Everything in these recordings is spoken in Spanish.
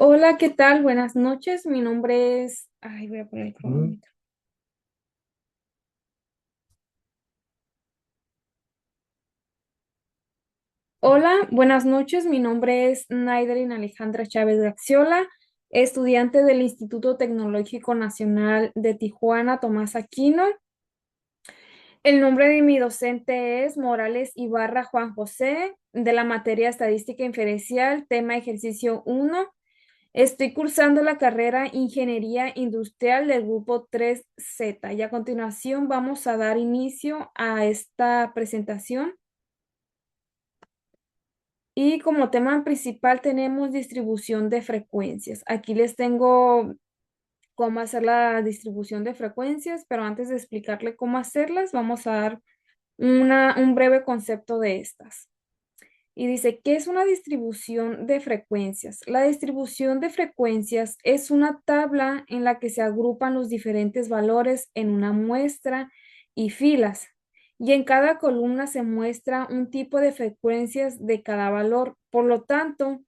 Hola, ¿qué tal? Buenas noches. Mi nombre es... Ay, voy a poner el cronómetro. Hola, buenas noches. Mi nombre es Naidelin Alejandra Chávez Gaxiola, estudiante del Instituto Tecnológico Nacional de Tijuana, Tomás Aquino. El nombre de mi docente es Morales Ibarra Juan José, de la materia Estadística Inferencial, tema ejercicio 1. Estoy cursando la carrera Ingeniería Industrial del grupo 3Z y a continuación vamos a dar inicio a esta presentación. Y como tema principal tenemos distribución de frecuencias. Aquí les tengo cómo hacer la distribución de frecuencias, pero antes de explicarle cómo hacerlas, vamos a dar un breve concepto de estas. Y dice, ¿qué es una distribución de frecuencias? La distribución de frecuencias es una tabla en la que se agrupan los diferentes valores en una muestra y filas. Y en cada columna se muestra un tipo de frecuencias de cada valor. Por lo tanto,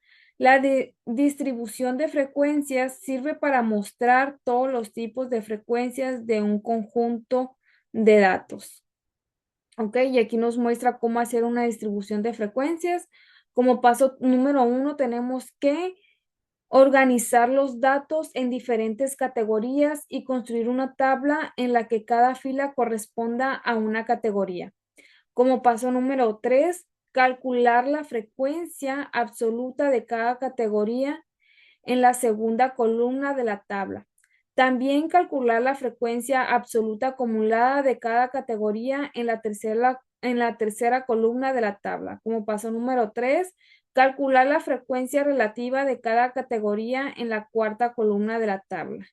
distribución de frecuencias sirve para mostrar todos los tipos de frecuencias de un conjunto de datos. ¿Ok? Y aquí nos muestra cómo hacer una distribución de frecuencias. Como paso número 1, tenemos que organizar los datos en diferentes categorías y construir una tabla en la que cada fila corresponda a una categoría. Como paso número 3, calcular la frecuencia absoluta de cada categoría en la segunda columna de la tabla. También calcular la frecuencia absoluta acumulada de cada categoría en la tercera columna de la tabla. Como paso número 3, calcular la frecuencia relativa de cada categoría en la cuarta columna de la tabla.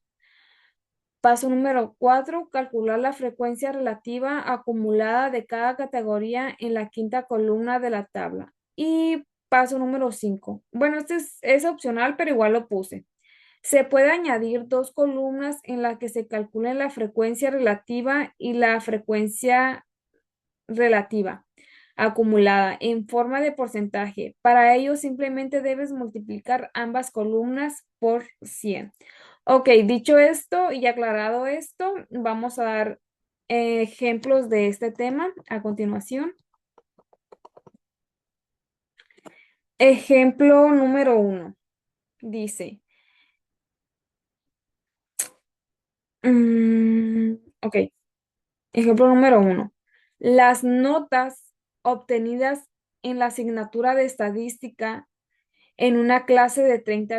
Paso número 4, calcular la frecuencia relativa acumulada de cada categoría en la quinta columna de la tabla. Y paso número 5. Bueno, este es opcional, pero igual lo puse. Se puede añadir dos columnas en las que se calculen la frecuencia relativa y la frecuencia relativa acumulada en forma de porcentaje. Para ello, simplemente debes multiplicar ambas columnas por 100. Ok, dicho esto y aclarado esto, vamos a dar ejemplos de este tema a continuación. Ejemplo número 1. Dice, ok. Ejemplo número 1. Las notas obtenidas en la asignatura de estadística en una clase de 30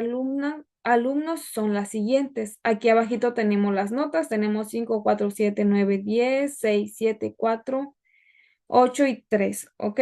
alumnos son las siguientes. Aquí abajito tenemos las notas. Tenemos 5, 4, 7, 9, 10, 6, 7, 4, 8 y 3. ¿Ok?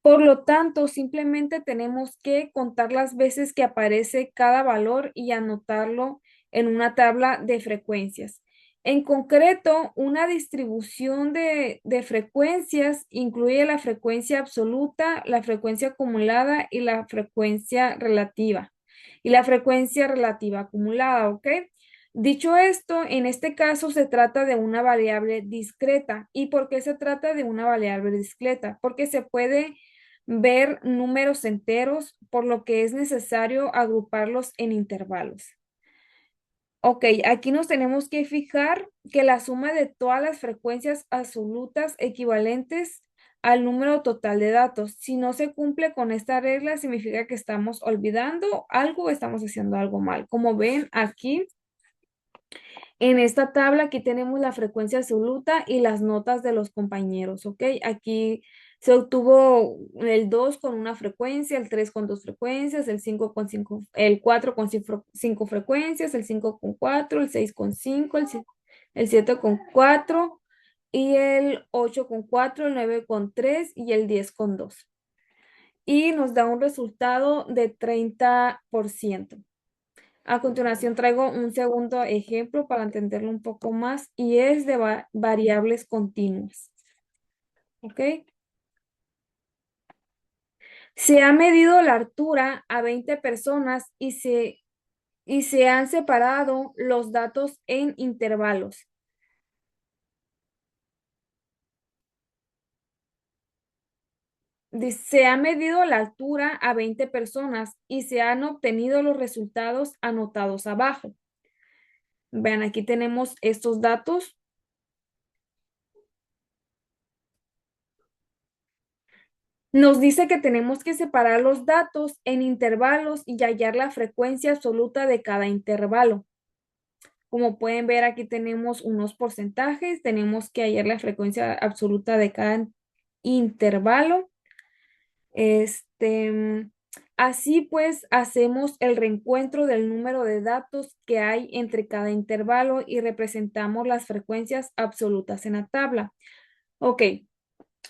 Por lo tanto, simplemente tenemos que contar las veces que aparece cada valor y anotarlo en una tabla de frecuencias. En concreto, una distribución de frecuencias incluye la frecuencia absoluta, la frecuencia acumulada y la frecuencia relativa. Y la frecuencia relativa acumulada, ¿ok? Dicho esto, en este caso se trata de una variable discreta. ¿Y por qué se trata de una variable discreta? Porque se puede ver números enteros, por lo que es necesario agruparlos en intervalos. Ok, aquí nos tenemos que fijar que la suma de todas las frecuencias absolutas equivalentes al número total de datos. Si no se cumple con esta regla, significa que estamos olvidando algo o estamos haciendo algo mal. Como ven aquí en esta tabla, aquí tenemos la frecuencia absoluta y las notas de los compañeros, ¿ok? Aquí se obtuvo el 2 con una frecuencia, el 3 con dos frecuencias, el 5 con 5, el 4 con 5 frecuencias, el 5 con 4, el 6 con 5, el 7 con 4 y el 8 con 4, el 9 con 3 y el 10 con 2. Y nos da un resultado de 30%. A continuación traigo un segundo ejemplo para entenderlo un poco más y es de variables continuas. ¿Ok? Se ha medido la altura a 20 personas y se han separado los datos en intervalos. Se ha medido la altura a 20 personas y se han obtenido los resultados anotados abajo. Vean, aquí tenemos estos datos. Nos dice que tenemos que separar los datos en intervalos y hallar la frecuencia absoluta de cada intervalo. Como pueden ver, aquí tenemos unos porcentajes. Tenemos que hallar la frecuencia absoluta de cada intervalo. Así pues, hacemos el reencuentro del número de datos que hay entre cada intervalo y representamos las frecuencias absolutas en la tabla. Ok,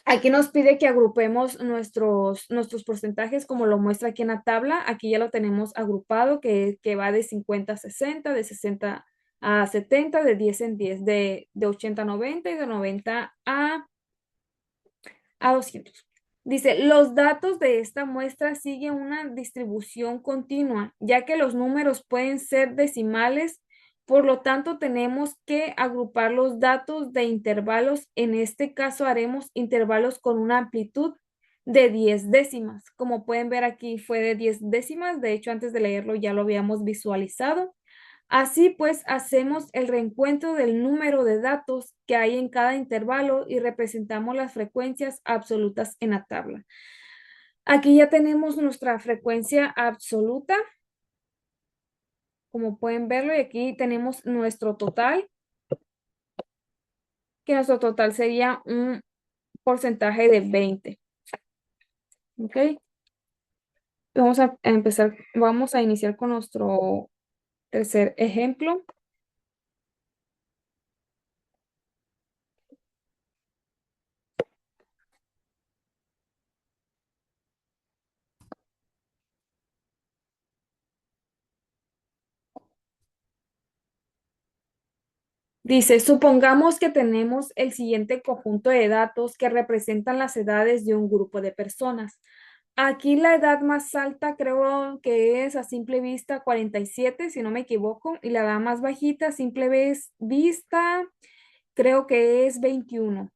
aquí nos pide que agrupemos nuestros porcentajes como lo muestra aquí en la tabla. Aquí ya lo tenemos agrupado, que va de 50 a 60, de 60 a 70, de 10 en 10, de 80 a 90 y de 90 a 200. Dice, los datos de esta muestra siguen una distribución continua, ya que los números pueden ser decimales, por lo tanto tenemos que agrupar los datos de intervalos. En este caso haremos intervalos con una amplitud de 10 décimas. Como pueden ver aquí fue de 10 décimas, de hecho antes de leerlo ya lo habíamos visualizado. Así pues, hacemos el reencuentro del número de datos que hay en cada intervalo y representamos las frecuencias absolutas en la tabla. Aquí ya tenemos nuestra frecuencia absoluta, como pueden verlo, y aquí tenemos nuestro total, que nuestro total sería un porcentaje de 20. ¿Ok? Vamos a empezar, vamos a iniciar con nuestro tercer ejemplo. Dice, supongamos que tenemos el siguiente conjunto de datos que representan las edades de un grupo de personas. Aquí la edad más alta creo que es a simple vista 47, si no me equivoco, y la edad más bajita a simple vista creo que es 21.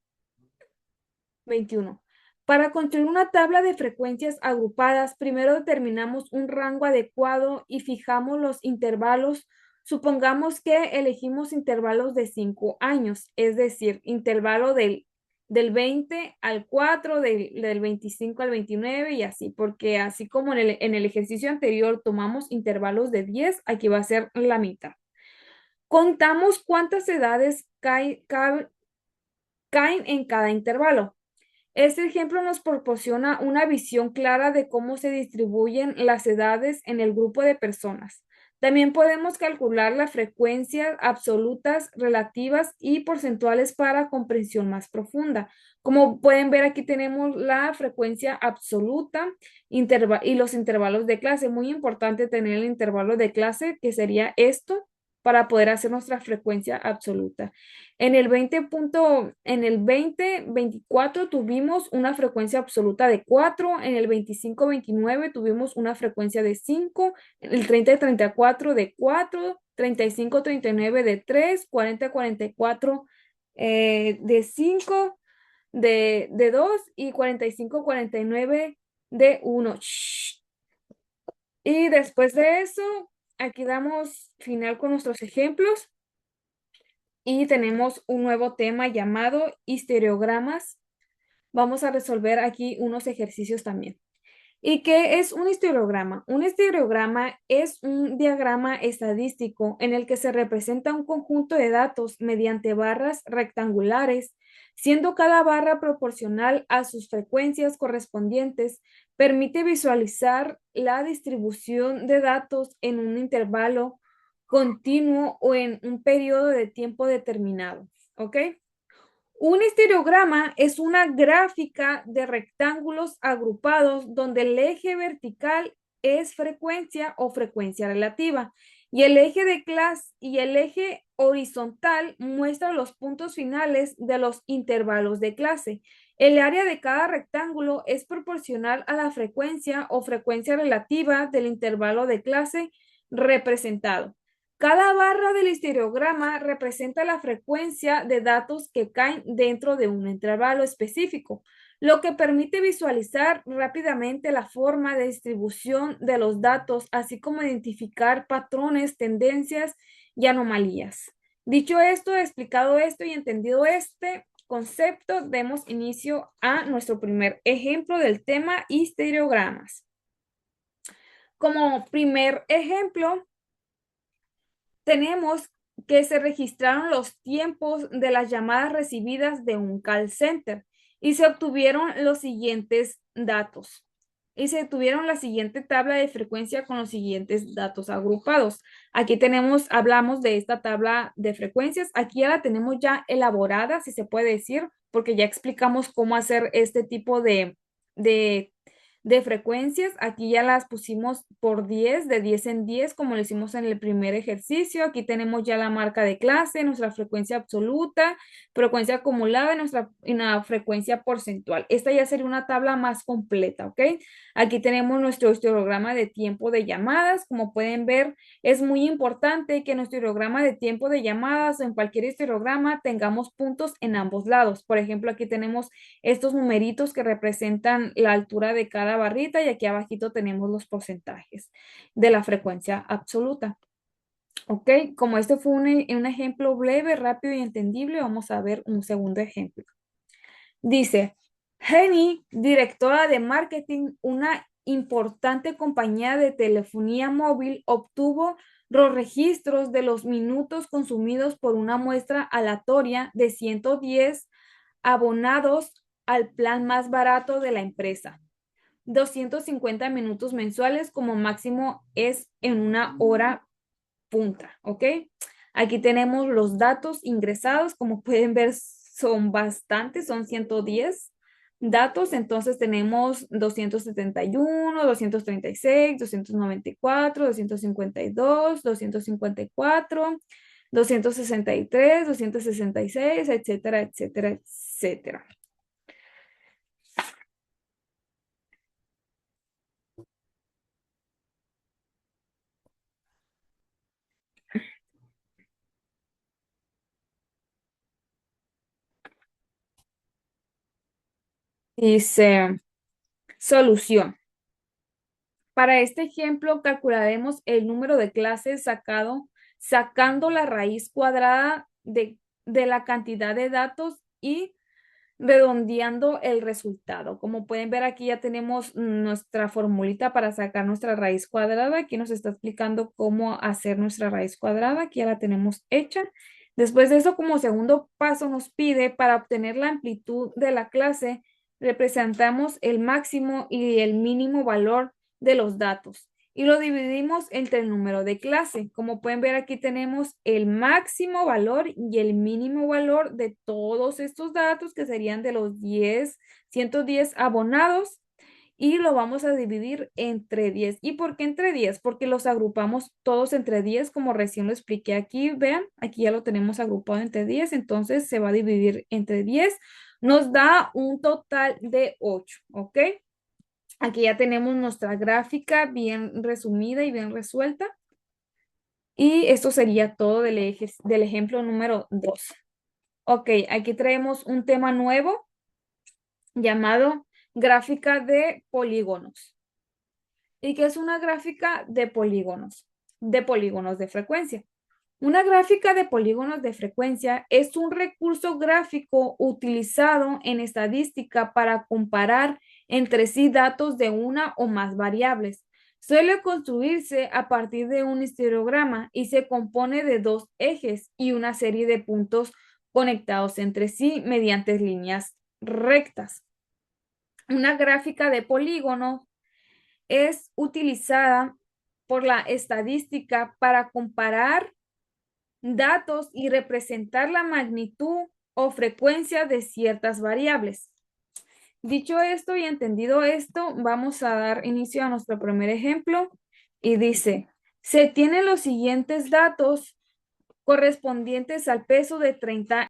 21. Para construir una tabla de frecuencias agrupadas, primero determinamos un rango adecuado y fijamos los intervalos. Supongamos que elegimos intervalos de 5 años, es decir, intervalo del 20 al 4, del 25 al 29 y así, porque así como en el ejercicio anterior tomamos intervalos de 10, aquí va a ser la mitad. Contamos cuántas edades caen en cada intervalo. Este ejemplo nos proporciona una visión clara de cómo se distribuyen las edades en el grupo de personas. También podemos calcular las frecuencias absolutas, relativas y porcentuales para comprensión más profunda. Como pueden ver, aquí tenemos la frecuencia absoluta y los intervalos de clase. Muy importante tener el intervalo de clase, que sería esto, para poder hacer nuestra frecuencia absoluta. En el 2024 tuvimos una frecuencia absoluta de 4, en el 25-29 tuvimos una frecuencia de 5, en el 30-34 de 4, 35-39 de 3, 40-44 de 5, de 2 y 45-49 de 1. Y después de eso, aquí damos final con nuestros ejemplos. Y tenemos un nuevo tema llamado histereogramas. Vamos a resolver aquí unos ejercicios también. ¿Y qué es un histereograma? Un histereograma es un diagrama estadístico en el que se representa un conjunto de datos mediante barras rectangulares, siendo cada barra proporcional a sus frecuencias correspondientes. Permite visualizar la distribución de datos en un intervalo continuo o en un periodo de tiempo determinado. ¿Ok? Un histerograma es una gráfica de rectángulos agrupados donde el eje vertical es frecuencia o frecuencia relativa y el eje de clase y el eje horizontal muestra los puntos finales de los intervalos de clase. El área de cada rectángulo es proporcional a la frecuencia o frecuencia relativa del intervalo de clase representado. Cada barra del histerograma representa la frecuencia de datos que caen dentro de un intervalo específico. lo que permite visualizar rápidamente la forma de distribución de los datos, así como identificar patrones, tendencias y anomalías. Dicho esto, explicado esto y entendido este concepto, demos inicio a nuestro primer ejemplo del tema histereogramas. Como primer ejemplo, tenemos que se registraron los tiempos de las llamadas recibidas de un call center y se obtuvieron los siguientes datos. Y se tuvieron la siguiente tabla de frecuencia con los siguientes datos agrupados. Aquí tenemos, hablamos de esta tabla de frecuencias. Aquí ya la tenemos ya elaborada, si se puede decir, porque ya explicamos cómo hacer este tipo de de frecuencias. Aquí ya las pusimos por 10, de 10 en 10, como lo hicimos en el primer ejercicio. Aquí tenemos ya la marca de clase, nuestra frecuencia absoluta, frecuencia acumulada y una frecuencia porcentual. Esta ya sería una tabla más completa, ¿ok? Aquí tenemos nuestro histograma de tiempo de llamadas. Como pueden ver, es muy importante que nuestro histograma de tiempo de llamadas o en cualquier histograma tengamos puntos en ambos lados. Por ejemplo, aquí tenemos estos numeritos que representan la altura de cada barrita y aquí abajito tenemos los porcentajes de la frecuencia absoluta. ¿Ok? Como este fue un ejemplo breve, rápido y entendible, vamos a ver un segundo ejemplo. Dice, Jenny, directora de marketing, una importante compañía de telefonía móvil, obtuvo los registros de los minutos consumidos por una muestra aleatoria de 110 abonados al plan más barato de la empresa. 250 minutos mensuales como máximo es en una hora punta, ¿ok? Aquí tenemos los datos ingresados, como pueden ver son bastantes, son 110 datos, entonces tenemos 271, 236, 294, 252, 254, 263, 266, etcétera, etcétera, etcétera. Dice, solución. Para este ejemplo, calcularemos el número de clases sacando la raíz cuadrada de la cantidad de datos y redondeando el resultado. Como pueden ver, aquí ya tenemos nuestra formulita para sacar nuestra raíz cuadrada. Aquí nos está explicando cómo hacer nuestra raíz cuadrada. Aquí ya la tenemos hecha. Después de eso, como segundo paso, nos pide para obtener la amplitud de la clase, representamos el máximo y el mínimo valor de los datos y lo dividimos entre el número de clase. Como pueden ver, aquí tenemos el máximo valor y el mínimo valor de todos estos datos que serían de los 110 abonados y lo vamos a dividir entre 10. ¿Y por qué entre 10? Porque los agrupamos todos entre 10, como recién lo expliqué aquí. Vean, aquí ya lo tenemos agrupado entre 10, entonces se va a dividir entre 10. Nos da un total de 8, ¿ok? Aquí ya tenemos nuestra gráfica bien resumida y bien resuelta. Y esto sería todo del ejemplo número 2. Ok, aquí traemos un tema nuevo llamado gráfica de polígonos. ¿Y qué es una gráfica de polígonos? De polígonos de frecuencia. Una gráfica de polígonos de frecuencia es un recurso gráfico utilizado en estadística para comparar entre sí datos de una o más variables. Suele construirse a partir de un histograma y se compone de dos ejes y una serie de puntos conectados entre sí mediante líneas rectas. Una gráfica de polígono es utilizada por la estadística para comparar datos y representar la magnitud o frecuencia de ciertas variables. Dicho esto y entendido esto, vamos a dar inicio a nuestro primer ejemplo y dice, se tienen los siguientes datos correspondientes al peso de 30